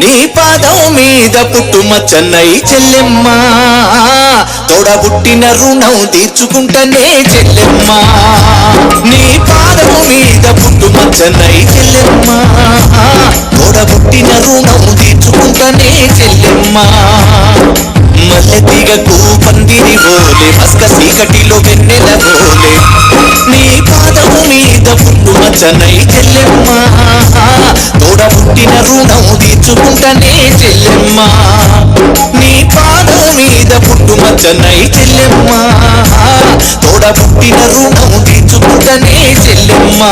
నీ పాదం మీద పుట్టుమచ్చన్నై చెల్లెమ్మ తోడబుట్టిన రుణం తీర్చుకుంటనే చెల్లెమ్మ నీ పాదం మీద పుట్టుమచ్చన్నై చెల్లెమ్మ తోడబుట్టిన రుణం తీర్చుకుంటనే చెల్లెమ్మ మల్లె తీగకు పందిరి ఓలే మస్క చీకటిలో వెన్నెల ఓలే నీ పాదము మీద పుట్టుమచ్చనై చెల్లెమ్మ తోడబుట్టిన రుణం తీర్చుకుంటనే చెల్లెమ్మ నీ పాదము మీద పుట్టుమచ్చనై చెల్లెమ్మ తోడబుట్టిన రుణం తీర్చుకుంటనే చెల్లెమ్మ